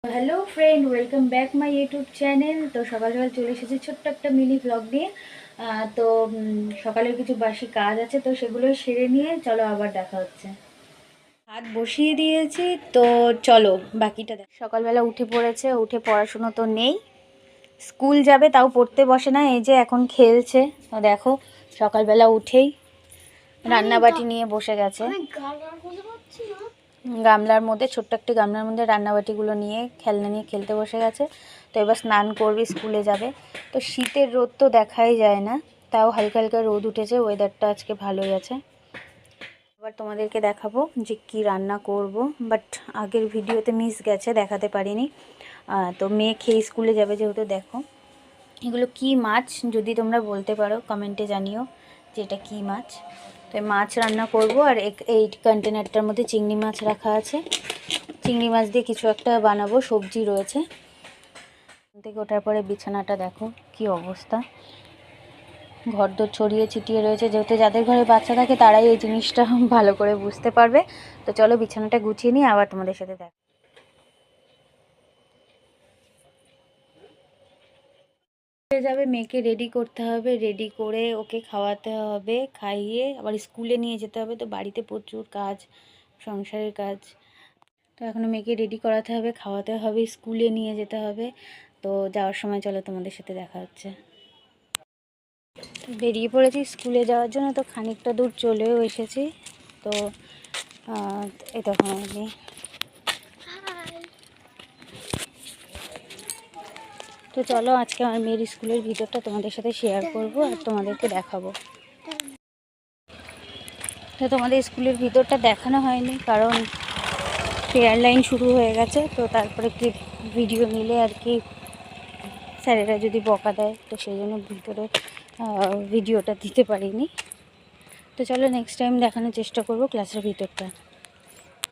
Hello friend, welcome back my YouTube channel. তো সকাল সকাল চলে এসেছি ছোট্ট একটা মিনি ব্লগ নিয়ে। তো সকালের কিছু বাসি কাজ আছে, তো সেগুলো সেরে নিয়ে চলো আবার দেখা হচ্ছে। হাত বসিয়ে দিয়েছি, তো চলো বাকিটা দেখ। সকালবেলা উঠে পড়েছে, উঠে পড়াশুনো তো নেই, স্কুল যাবে তাও পড়তে বসে না, এই যে এখন খেলছে। তো দেখো সকালবেলা উঠেই রান্নাবাটি নিয়ে বসে গেছে। গামলার মধ্যে, ছোট্ট একটি গামলার মধ্যে রান্নাবাটিগুলো নিয়ে খেলনা নিয়ে খেলতে বসে গেছে। তো এবার স্নান করবে, স্কুলে যাবে। তো শীতের রোদ তো দেখাই যায় না, তাও হালকা হালকা রোদ উঠেছে, ওয়েদারটা আজকে ভালোই আছে। এবার তোমাদেরকে দেখাবো যে কি রান্না করব, বাট আগের ভিডিওতে মিস গেছে, দেখাতে পারিনি। তো মেয়ে খেয়ে স্কুলে যাবে যেহেতু। দেখো এগুলো কি মাছ, যদি তোমরা বলতে পারো কমেন্টে জানিও যে এটা কী মাছ। তো মাছ রান্না করব। আর এই কন্টেনারটার মধ্যে চিংড়ি মাছ রাখা আছে, চিংড়ি মাছ দিয়ে কিছু একটা বানাবো, সবজি রয়েছে। থেকে ওঠার পরে বিছানাটা দেখো কি অবস্থা, ঘরদোর ছড়িয়ে ছিটিয়ে রয়েছে। যেহেতু যাদের ঘরে বাচ্চা থাকে তারাই এই জিনিসটা ভালো করে বুঝতে পারবে। তো চলো বিছানাটা গুছিয়ে নিয়ে আবার তোমাদের সাথে দেখ। যাবে, মেয়েকে রেডি করতে হবে, রেডি করে ওকে খাওয়াতে হবে, খাইয়ে আবার স্কুলে নিয়ে যেতে হবে। তো বাড়িতে প্রচুর কাজ, সংসারের কাজ। তো এখনও মেয়েকে রেডি করাতে হবে, খাওয়াতে হবে, স্কুলে নিয়ে যেতে হবে। তো যাওয়ার সময় চলো তোমাদের সাথে দেখা হচ্ছে। তো বেরিয়ে পড়েছি স্কুলে যাওয়ার জন্য, তো খানিকটা দূর চলেও এসেছি। তো এই তখন আমি তো চলো আজকে আমার মেয়ের স্কুলের ভিতরটা তোমাদের সাথে শেয়ার করব আর তোমাদেরকে দেখাবো। তো তোমাদের স্কুলের ভিতরটা দেখানো হয়নি, কারণ প্রেয়ার লাইন শুরু হয়ে গেছে। তো তারপরে কি ভিডিও নিলে আর কি স্যারেরা যদি বকা দেয়, তো সেই জন্য ভিতরে ভিডিওটা দিতে পারিনি। তো চলো নেক্সট টাইম দেখানোর চেষ্টা করব ক্লাসের ভিতরটা।